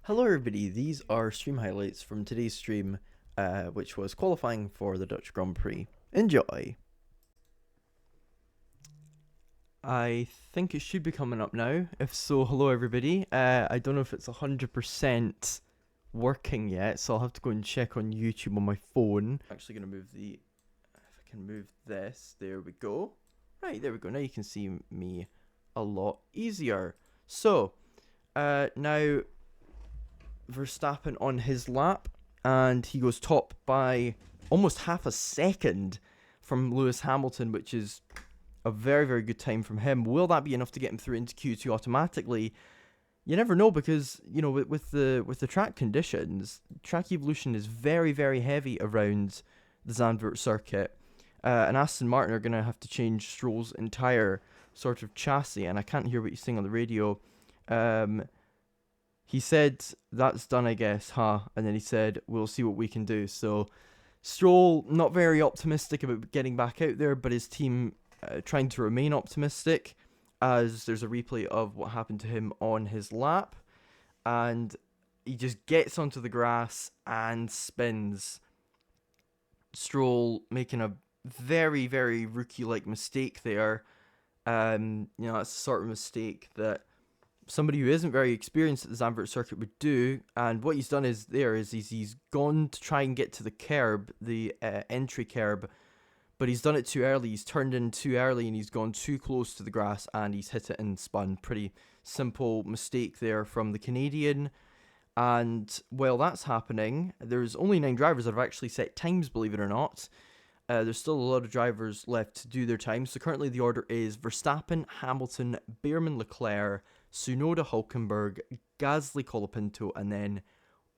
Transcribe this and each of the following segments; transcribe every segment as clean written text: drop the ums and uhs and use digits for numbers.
Hello everybody, these are stream highlights from today's stream, which was qualifying for the Dutch Grand Prix. Enjoy! I think it should be coming up now. If so, hello everybody. I don't know if it's 100% working yet, so I'll have to go and check on YouTube on my phone. I'm actually going to move if I can move this, there we go. Right, there we go, now you can see me a lot easier. So, now Verstappen on his lap, and he goes top by almost half a second from Lewis Hamilton, which is a very, very good time from him. Will that be enough to get him through into Q2 automatically? You never know, because with the track conditions, track evolution is very, very heavy around the Zandvoort circuit, and Aston Martin are going to have to change Stroll's entire sort of chassis, and I can't hear what he's saying on the radio. He said, that's done, I guess, huh? And then he said, we'll see what we can do. So, Stroll, not very optimistic about getting back out there, but his team trying to remain optimistic, as there's a replay of what happened to him on his lap. And he just gets onto the grass and spins. Stroll making a very, very rookie-like mistake there. That's the sort of mistake that somebody who isn't very experienced at the Zandvoort circuit would do, and what he's done is he's gone to try and get to the curb, the entry curb, but he's done it too early. He's turned in too early and he's gone too close to the grass and he's hit it and spun. Pretty simple mistake there from the Canadian. And while that's happening, there's only 9 drivers that have actually set times, believe it or not. There's still a lot of drivers left to do their time. So currently the order is Verstappen, Hamilton, Beerman, Leclerc, Tsunoda, Hülkenberg, Gasly, Colapinto, and then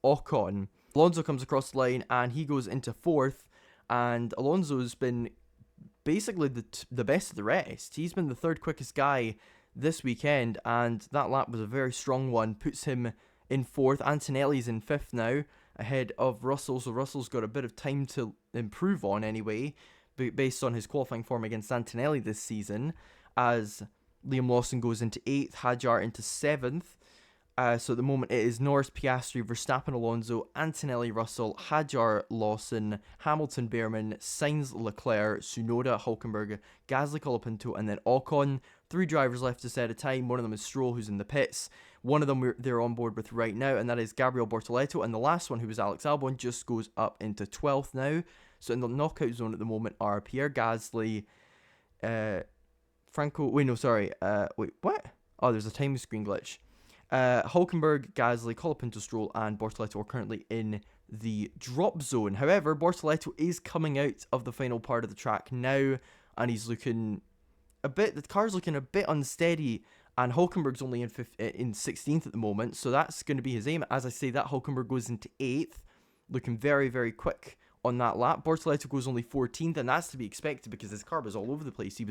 Ocon. Alonso comes across the line and he goes into 4th, and Alonso's been basically the best of the rest. He's been the 3rd quickest guy this weekend, and that lap was a very strong one, puts him in 4th. Antonelli's in 5th now, ahead of Russell, so Russell's got a bit of time to improve on anyway, based on his qualifying form against Antonelli this season, as Liam Lawson goes into 8th, Hadjar into 7th. So at the moment it is Norris, Piastri, Verstappen, Alonso, Antonelli, Russell, Hadjar, Lawson, Hamilton, Beerman, Sainz, Leclerc, Tsunoda, Hülkenberg, Gasly, Colapinto, and then Ocon. 3 drivers left to set a time. One of them is Stroll, who's in the pits. One of them they're on board with right now, and that is Gabriel Bortoleto. And the last one, who was Alex Albon, just goes up into 12th now. So in the knockout zone at the moment are Pierre Gasly, what? Oh, there's a time screen glitch. Hülkenberg, Gasly, Colapinto, Stroll, and Bortoleto are currently in the drop zone. However, Bortoleto is coming out of the final part of the track now, and he's looking the car's looking a bit unsteady, and Hülkenberg's only in 16th at the moment, so that's going to be his aim. As I say that, Hülkenberg goes into 8th, looking very, very quick on that lap. Bortoleto goes only 14th, and that's to be expected because his car was all over the place. He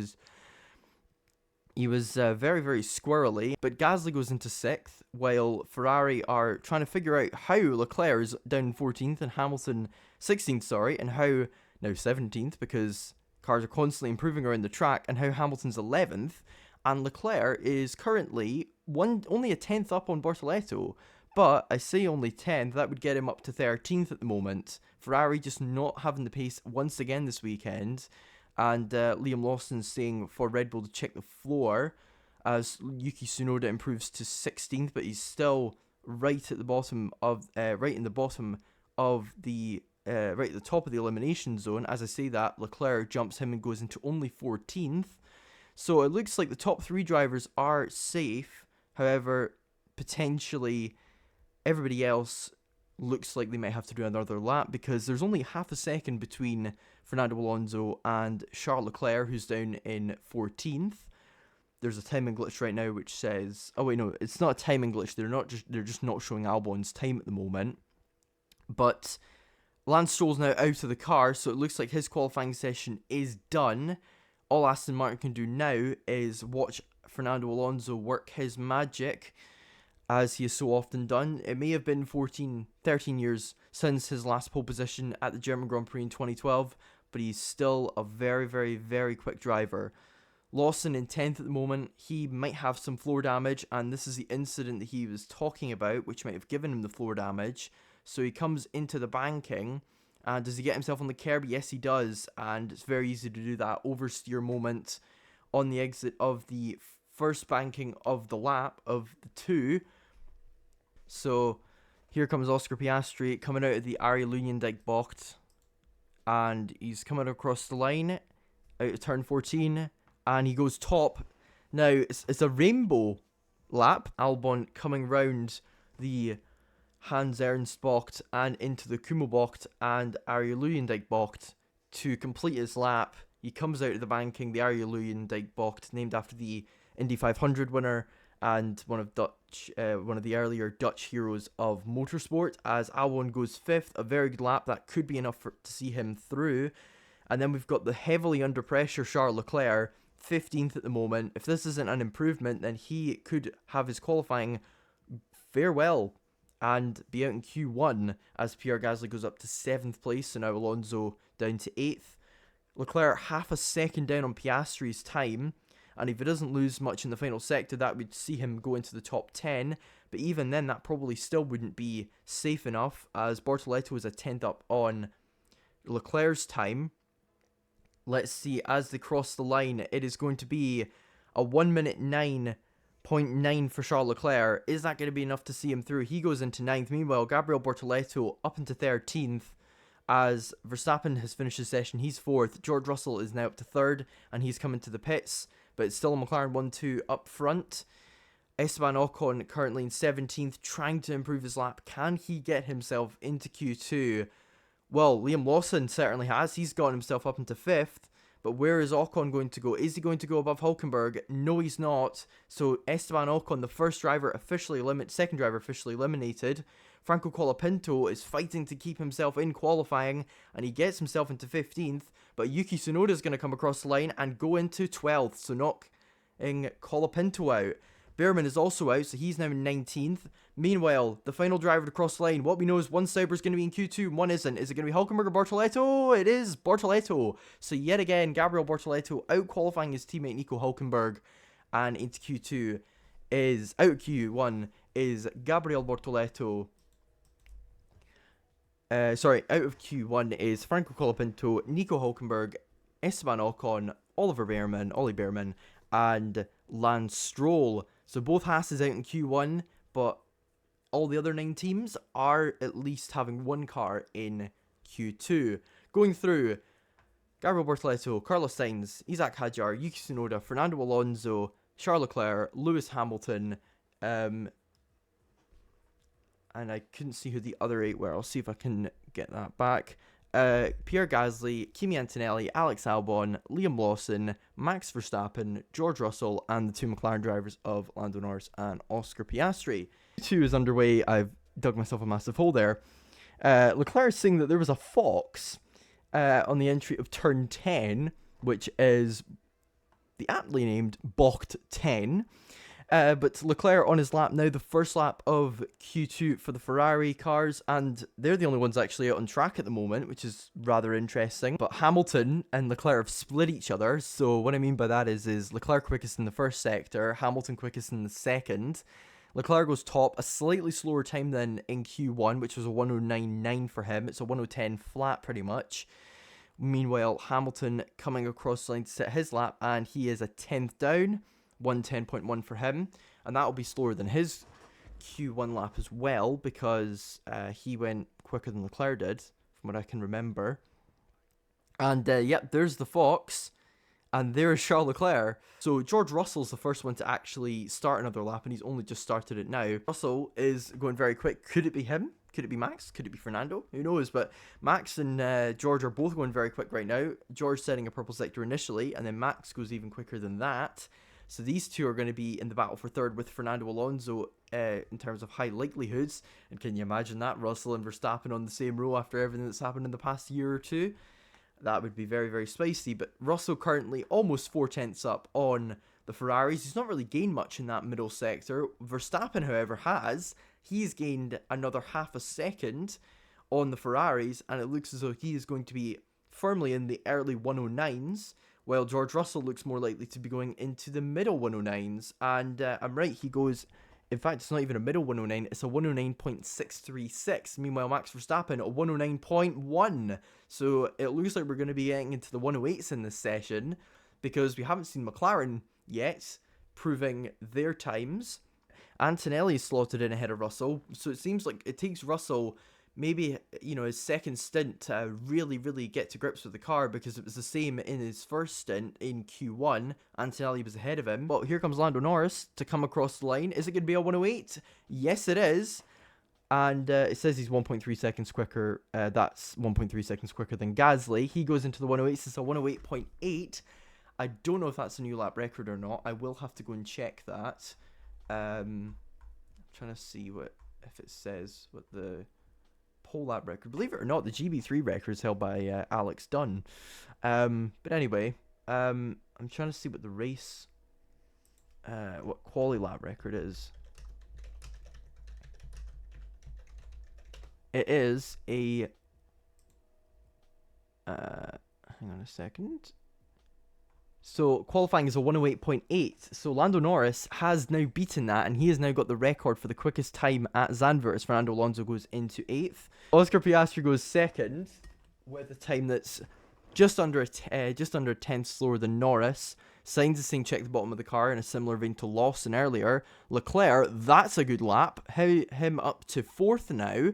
was very, very squirrely, but Gasly goes into 6th, while Ferrari are trying to figure out how Leclerc is down 14th and Hamilton 16th, and how now 17th, because cars are constantly improving around the track, and how Hamilton's 11th, and Leclerc is currently only a 10th up on Bortoleto, but I say only 10th, that would get him up to 13th at the moment. Ferrari just not having the pace once again this weekend. And Liam Lawson saying for Red Bull to check the floor, as Yuki Tsunoda improves to 16th, but he's still right at the bottom of right at the top of the elimination zone. As I say that, Leclerc jumps him and goes into only 14th. So it looks like the top 3 drivers are safe. However, potentially everybody else looks like they might have to do another lap, because there's only half a second between Fernando Alonso and Charles Leclerc, who's down in 14th. There's a timing glitch right now which says, oh wait, no, it's not a timing glitch. They're just not showing Albon's time at the moment. But Lance Stroll's now out of the car, so it looks like his qualifying session is done. All Aston Martin can do now is watch Fernando Alonso work his magic, as he has so often done. It may have been 13 years since his last pole position at the German Grand Prix in 2012, but he's still a very, very, very quick driver. Lawson in 10th at the moment. He might have some floor damage, and this is the incident that he was talking about, which might have given him the floor damage. So he comes into the banking, and does he get himself on the curb? Yes, he does, and it's very easy to do that oversteer moment on the exit of the first banking of the lap of the 2. So here comes Oscar Piastri coming out of the Arie Luyendyk bocht, and he's coming across the line out of turn 14, and he goes top. Now, it's a rainbow lap. Albon coming round the Hans Ernst bocht and into the Kumo bocht and Arie Luyendyk bocht to complete his lap. He comes out of the banking, the Arie Luyendyk bocht, named after the Indy 500 winner and one of the earlier Dutch heroes of motorsport, as Albon goes 5th. A very good lap. That could be enough to see him through. And then we've got the heavily under pressure Charles Leclerc, 15th at the moment. If this isn't an improvement, then he could have his qualifying farewell and be out in Q1 as Pierre Gasly goes up to 7th place. So now Alonso down to 8th. Leclerc half a second down on Piastri's time. And if he doesn't lose much in the final sector, that would see him go into the top 10. But even then, that probably still wouldn't be safe enough, as Bortoleto is a 10th up on Leclerc's time. Let's see, as they cross the line, it is going to be a 1 minute 9.9 for Charles Leclerc. Is that going to be enough to see him through? He goes into 9th. Meanwhile, Gabriel Bortoleto up into 13th. As Verstappen has finished his session, he's 4th. George Russell is now up to 3rd, and he's coming to the pits. But it's still a McLaren 1-2 up front. Esteban Ocon currently in 17th, trying to improve his lap. Can he get himself into Q2? Well, Liam Lawson certainly has. He's gotten himself up into 5th. But where is Ocon going to go? Is he going to go above Hülkenberg? No, he's not. So Esteban Ocon, the second driver officially eliminated. Franco Colapinto is fighting to keep himself in qualifying, and he gets himself into 15th. But Yuki Tsunoda is going to come across the line and go into 12th, so knocking Colapinto out. Behrman is also out, so he's now in 19th. Meanwhile, the final driver to cross the line, what we know is one Sauber is going to be in Q2 and one isn't. Is it going to be Hülkenberg or Bortoleto? It is Bortoleto. So yet again, Gabriel Bortoleto out-qualifying his teammate Nico Hülkenberg, and into Q2 is, out of Q1, is Gabriel Bortoleto. Out of Q1 is Franco Colapinto, Nico Hülkenberg, Esteban Ocon, Ollie Behrman, and Lance Stroll. So both Haas is out in Q1, but all the other 9 teams are at least having one car in Q2. Going through, Gabriel Bortoleto, Carlos Sainz, Isack Hadjar, Yuki Tsunoda, Fernando Alonso, Charles Leclerc, Lewis Hamilton, and I couldn't see who the other 8 were. I'll see if I can get that back. Pierre Gasly, Kimi Antonelli, Alex Albon, Liam Lawson, Max Verstappen, George Russell, and the 2 McLaren drivers of Lando Norris and Oscar Piastri. Q2 is underway. I've dug myself a massive hole there. Leclerc is saying that there was a fox on the entry of turn 10, which is the aptly named Bocht 10. But Leclerc on his lap now, the first lap of Q2 for the Ferrari cars, and they're the only ones actually out on track at the moment, which is rather interesting. But Hamilton and Leclerc have split each other, so what I mean by that is Leclerc quickest in the first sector, Hamilton quickest in the second. Leclerc goes top, a slightly slower time than in Q1, which was a 109.9 for him. It's a 110 flat pretty much. Meanwhile, Hamilton coming across the line to set his lap, and he is a 10th down. 110.1 for him, and that will be slower than his Q1 lap as well, because he went quicker than Leclerc did, from what I can remember. And yep, there's the Fox, and there's Charles Leclerc. So George Russell's the first one to actually start another lap, and he's only just started it now. Russell is going very quick. Could it be him? Could it be Max? Could it be Fernando? Who knows? But Max and George are both going very quick right now. George setting a purple sector initially, and then Max goes even quicker than that. So these two are going to be in the battle for third with Fernando Alonso in terms of high likelihoods. And can you imagine that? Russell and Verstappen on the same row after everything that's happened in the past year or two? That would be very, very spicy. But Russell currently almost 4/10 up on the Ferraris. He's not really gained much in that middle sector. Verstappen, however, has. He's gained another half a second on the Ferraris. And it looks as though he is going to be firmly in the early 109s while George Russell looks more likely to be going into the middle 109s. And I'm right, he goes, in fact, it's not even a middle 109, it's a 109.636. Meanwhile, Max Verstappen, a 109.1. So it looks like we're going to be getting into the 108s in this session, because we haven't seen McLaren yet proving their times. Antonelli is slotted in ahead of Russell, so it seems like it takes Russell maybe, his second stint to really, really get to grips with the car, because it was the same in his first stint in Q1. Antonelli was ahead of him. But here comes Lando Norris to come across the line. Is it going to be a 108? Yes, it is. And it says he's 1.3 seconds quicker. That's 1.3 seconds quicker than Gasly. He goes into the 108s. It's a 108.8. I don't know if that's a new lap record or not. I will have to go and check that. I'm trying to see if it says what the pole lap record. Believe it or not, the GB3 record is held by Alex Dunn. But anyway, I'm trying to see what the race, what quali lap record is. It is a, hang on a second. So qualifying is a 108.8. So Lando Norris has now beaten that, and he has now got the record for the quickest time at Zandvoort as Fernando Alonso goes into 8th. Oscar Piastri goes 2nd with a time that's just under a tenth slower than Norris. Sainz is saying check the bottom of the car in a similar vein to Lawson earlier. Leclerc, that's a good lap. Him up to 4th now.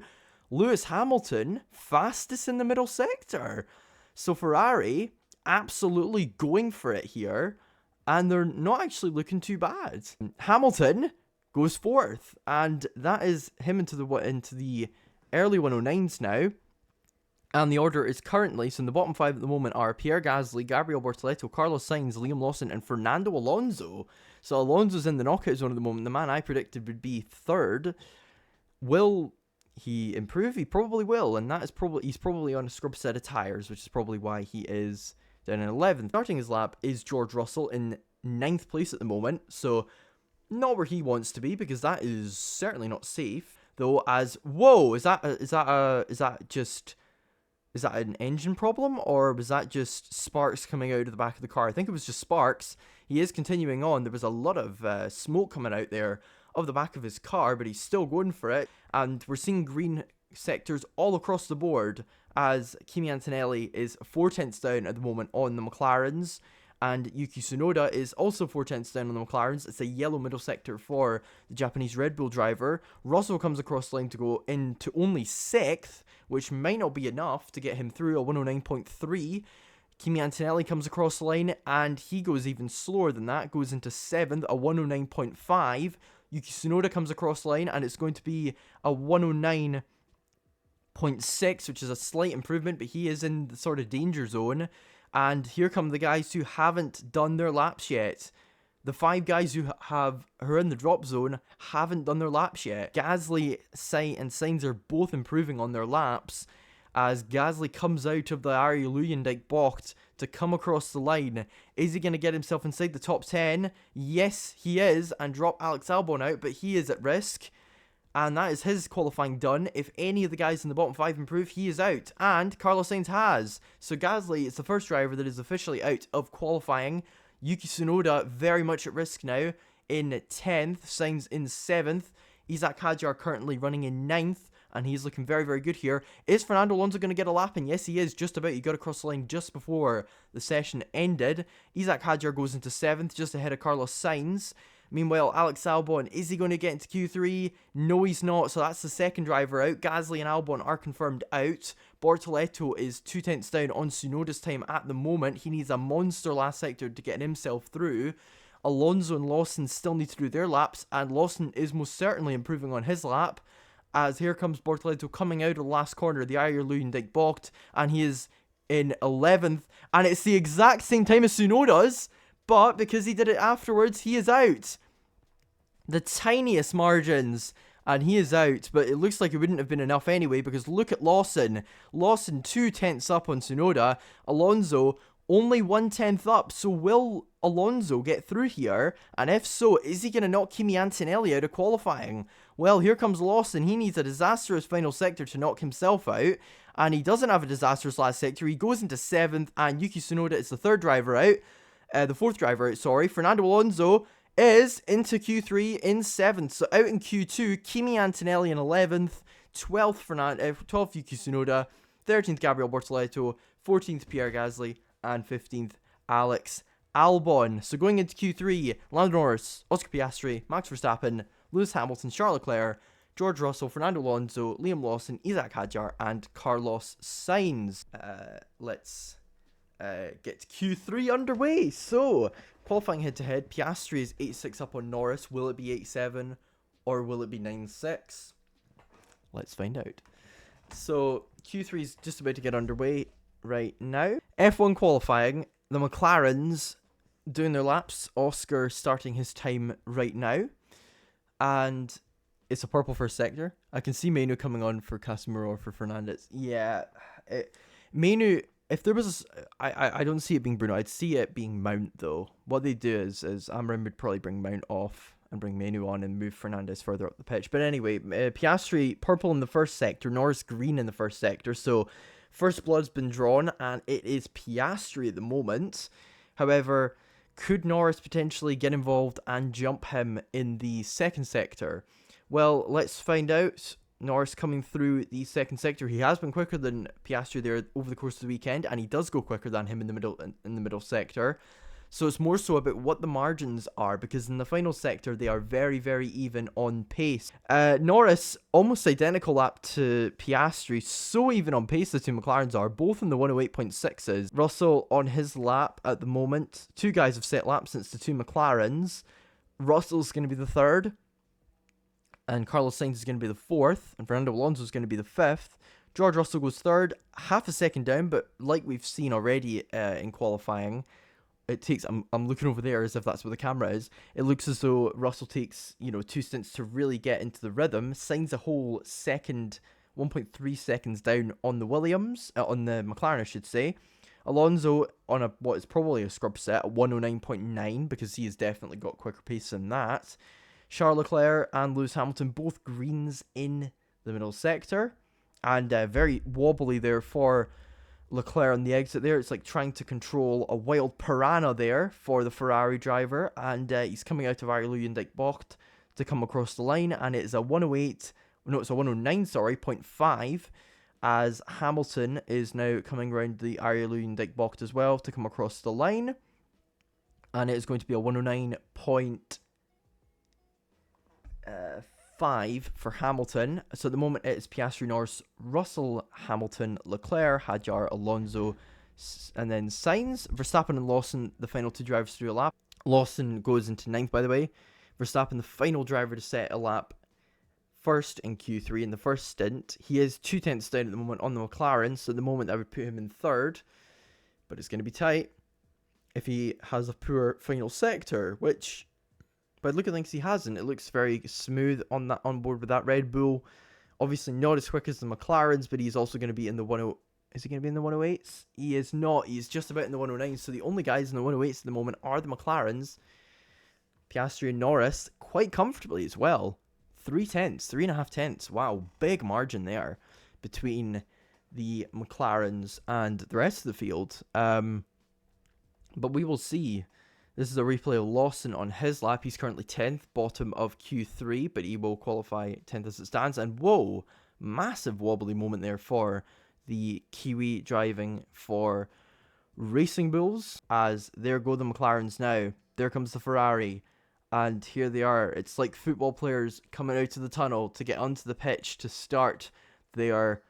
Lewis Hamilton, fastest in the middle sector. So Ferrari absolutely going for it here, and they're not actually looking too bad. Hamilton goes 4th, and that is him into the early 109s now. And the order is currently, so in the bottom 5 at the moment are Pierre Gasly, Gabriel Bortoleto, Carlos Sainz, Liam Lawson, and Fernando Alonso. So Alonso's in the knockout zone at the moment. The man I predicted would be 3rd. Will he improve? He probably will, and he's probably on a scrub set of tires, which is probably why he is down in 11th. Starting his lap is George Russell in 9th place at the moment, so not where he wants to be, because that is certainly not safe. Though, whoa, is that an engine problem, or was that just sparks coming out of the back of the car? I think it was just sparks. He is continuing on. There was a lot of smoke coming out there of the back of his car, but he's still going for it. And we're seeing green sectors all across the board, as Kimi Antonelli is 4 tenths down at the moment on the McLarens, and Yuki Tsunoda is also 4 tenths down on the McLarens. It's a yellow middle sector for the Japanese Red Bull driver. Russell comes across the line to go into only 6th, which might not be enough to get him through a 109.3. Kimi Antonelli comes across the line, and he goes even slower than that, goes into 7th, a 109.5. Yuki Tsunoda comes across the line, and it's going to be a 109.6, which is a slight improvement, but he is in the sort of danger zone. And here come the guys who haven't done their laps yet. The 5 guys who are in the drop zone haven't done their laps yet. Gasly and Sainz are both improving on their laps, as Gasly comes out of the Arie Luyendyk bocht to come across the line. Is he going to get himself inside the top 10? Yes, he is, and drop Alex Albon out, but he is at risk. And that is his qualifying done. If any of the guys in the bottom 5 improve, he is out. And Carlos Sainz has. So Gasly is the first driver that is officially out of qualifying. Yuki Tsunoda very much at risk now in 10th. Sainz in 7th. Isack Hadjar currently running in 9th. And he's looking very, very good here. Is Fernando Alonso going to get a lap in? Yes, he is. Just about. He got across the line just before the session ended. Isack Hadjar goes into 7th, just ahead of Carlos Sainz. Meanwhile, Alex Albon, is he going to get into Q3? No, he's not. So that's the second driver out. Gasly and Albon are confirmed out. Bortoleto is 2 tenths down on Tsunoda's time at the moment. He needs a monster last sector to get himself through. Alonso and Lawson still need to do their laps, and Lawson is most certainly improving on his lap, as here comes Bortoleto coming out of the last corner of the Arie Luyendyk bocht, and he is in 11th, and it's the exact same time as Tsunoda's, but because he did it afterwards, he is out. The tiniest margins, and he is out, but it looks like it wouldn't have been enough anyway, because look at Lawson. Lawson 2 tenths up on Tsunoda. Alonso only 1 tenth up. So will Alonso get through here? And if so, is he going to knock Kimi Antonelli out of qualifying? Well, here comes Lawson. He needs a disastrous final sector to knock himself out, and he doesn't have a disastrous last sector. He goes into 7th, and Yuki Tsunoda is the fourth driver out, sorry. Fernando Alonso is into Q3 in 7th. So out in Q2, Kimi Antonelli in 11th, 12th Yuki Tsunoda, 13th Gabriel Bortoleto, 14th Pierre Gasly, and 15th Alex Albon. So going into Q3, Lando Norris, Oscar Piastri, Max Verstappen, Lewis Hamilton, Charles Leclerc, George Russell, Fernando Alonso, Liam Lawson, Isack Hadjar, and Carlos Sainz. Let's get Q3 underway. So, qualifying head-to-head, Piastri is 8.6 up on Norris. Will it be 8.7 or will it be 9.6? Let's find out. So, Q3 is just about to get underway right now. F1 qualifying, the McLarens doing their laps. Oscar starting his time right now. And it's a purple first sector. I can see Manu coming on for Casimiro or for Fernandez. Yeah, Manu, if there was I don't see it being Bruno. I'd see it being Mount, though. What they do is Amrin would probably bring Mount off and bring Manu on and move Fernandez further up the pitch. But anyway, Piastri purple in the first sector, Norris green in the first sector. So first blood's been drawn, and it is Piastri at the moment. However, could Norris potentially get involved and jump him in the second sector? Well, let's find out. Norris coming through the second sector. He has been quicker than Piastri there over the course of the weekend, and he does go quicker than him in the middle sector. So it's more so about what the margins are, because in the final sector, they are very, very even on pace. Norris, almost identical lap to Piastri, so even on pace the two McLarens are, both in the 108.6s. Russell on his lap at the moment. Two guys have set laps since the two McLarens. Russell's going to be the third, and Carlos Sainz is going to be the fourth, and Fernando Alonso is going to be the fifth. George Russell goes third, half a second down, but like we've seen already in qualifying, it takes, I'm looking over there as if that's where the camera is. It looks as though Russell takes, 2 stints to really get into the rhythm. Sainz a whole second, 1.3 seconds down on the on the McLaren, I should say. Alonso on what is probably a scrub set at 109.9, because he has definitely got quicker pace than that. Charles Leclerc and Lewis Hamilton, both greens in the middle sector. And very wobbly there for Leclerc on the exit there. It's like trying to control a wild piranha there for the Ferrari driver, and he's coming out of Aurelian-Dijk-Bocht to come across the line, and it is a 109.5, as Hamilton is now coming around the Aurelian-Dijk-Bocht as well to come across the line, and it is going to be a 109.5 for Hamilton. So at the moment it is Piastri, Norris, Russell, Hamilton, Leclerc, Hadjar, Alonso, and then Sainz. Verstappen and Lawson, the final two drivers through a lap. Lawson goes into 9th, by the way. Verstappen, the final driver to set a lap first in Q3 in the first stint. He is 2 tenths down at the moment on the McLaren, so at the moment I would put him in 3rd, but it's going to be tight if he has a poor final sector, which, by looking at things, he hasn't. It looks very smooth on board with that Red Bull. Obviously not as quick as the McLarens, but he's also going to be in the 10. Is he going to be in the 108s? He is not. He's just about in the 109s. So the only guys in the 108s at the moment are the McLarens. Piastri and Norris quite comfortably as well. 3.5 tenths. Wow, big margin there between the McLarens and the rest of the field. But we will see. This is a replay of Lawson on his lap. He's currently 10th, bottom of Q3, but he will qualify 10th as it stands. And whoa, massive wobbly moment there for the Kiwi driving for Racing Bulls. As there go the McLarens now. There comes the Ferrari. And here they are. It's like football players coming out of the tunnel to get onto the pitch to start their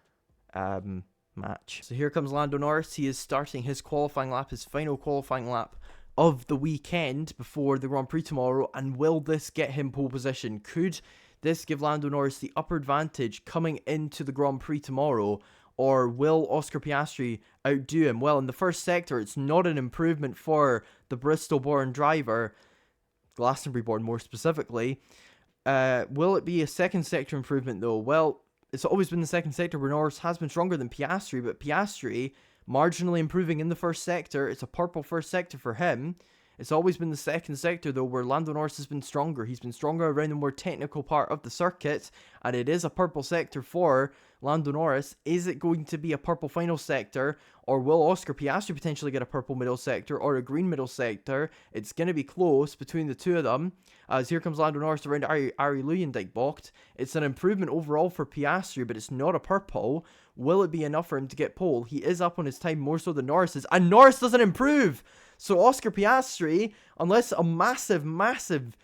match. So here comes Lando Norris. He is starting his qualifying lap, his final qualifying lap of the weekend before the Grand Prix tomorrow. And will this get him pole position? Could this give Lando Norris the upper advantage coming into the Grand Prix tomorrow? Or will Oscar Piastri outdo him? Well, in the first sector, it's not an improvement for the Bristol-born driver, Glastonbury-born more specifically. Will it be a second sector improvement though? Well, it's always been the second sector where Norris has been stronger than Piastri, but Piastri marginally improving in the first sector. It's a purple first sector for him. It's always been the second sector, though, where Lando Norris has been stronger. He's been stronger around the more technical part of the circuit, and it is a purple sector for Lando Norris. Is it going to be a purple final sector, or will Oscar Piastri potentially get a purple middle sector or a green middle sector? It's going to be close between the two of them, as here comes Lando Norris around Arie Luyendyk bocht. It's an improvement overall for Piastri, but it's not a purple. Will it be enough for him to get pole? He is up on his time more so than Norris is, and Norris doesn't improve! So Oscar Piastri, unless a massive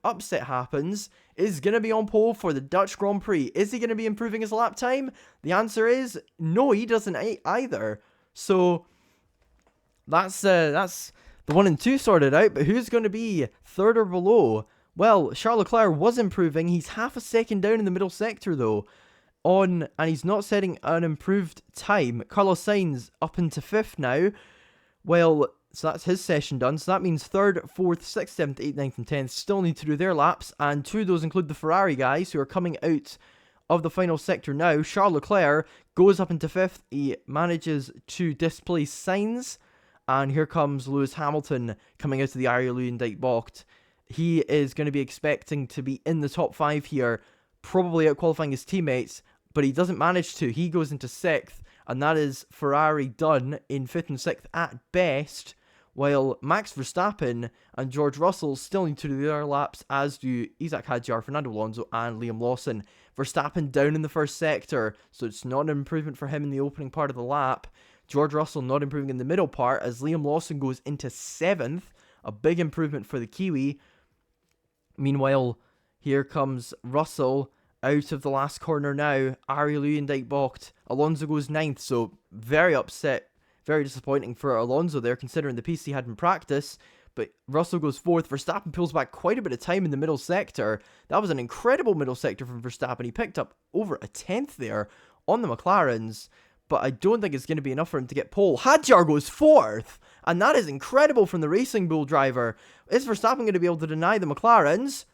upset happens, is going to be on pole for the Dutch Grand Prix. Is he going to be improving his lap time? The answer is no, he doesn't either. So that's the 1 and 2 sorted out, but who's going to be third or below? Well, Charles Leclerc was improving. He's half a second down in the middle sector though. And he's not setting an improved time. Carlos Sainz up into 5th now. Well, so that's his session done. So that means 3rd, 4th, 6th, 7th, 8th, 9th, and 10th still need to do their laps. And 2 of those include the Ferrari guys who are coming out of the final sector now. Charles Leclerc goes up into 5th. He manages to displace Sainz. And here comes Lewis Hamilton coming out of the Arie Luyendyk bocht. He is going to be expecting to be in the top 5 here, probably out qualifying his teammates, but he doesn't manage to. He goes into 6th, and that is Ferrari done in 5th and 6th at best, while Max Verstappen and George Russell still need to do their laps, as do Isack Hadjar, Fernando Alonso, and Liam Lawson. Verstappen down in the first sector, so it's not an improvement for him in the opening part of the lap. George Russell not improving in the middle part, as Liam Lawson goes into 7th, a big improvement for the Kiwi. Meanwhile, here comes Russell out of the last corner now. Arie Luyendyk bocht. Alonso goes 9th, so very upset, very disappointing for Alonso there, considering the piece he had in practice. But Russell goes 4th. Verstappen pulls back quite a bit of time in the middle sector. That was an incredible middle sector from Verstappen. He picked up over a 10th there on the McLarens, but I don't think it's going to be enough for him to get pole. Hadjar goes 4th, and that is incredible from the Racing Bull driver. Is Verstappen going to be able to deny the McLarens?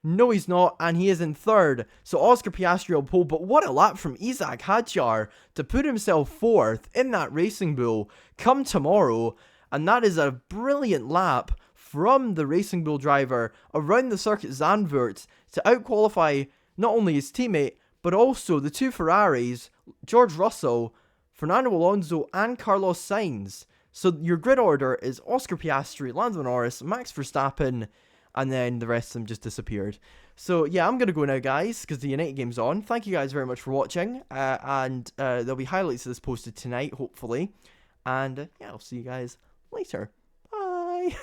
No, he's not, and he is in 3rd. So Oscar Piastri on pole, but what a lap from Isack Hadjar to put himself 4th in that Racing Bull come tomorrow. And that is a brilliant lap from the Racing Bull driver around the circuit Zandvoort to outqualify not only his teammate, but also the 2 Ferraris, George Russell, Fernando Alonso, and Carlos Sainz. So your grid order is Oscar Piastri, Lando Norris, Max Verstappen, and then the rest of them just disappeared. So yeah, I'm going to go now, guys, because the United game's on. Thank you guys very much for watching, and there'll be highlights of this posted tonight, hopefully. And yeah, I'll see you guys later. Bye!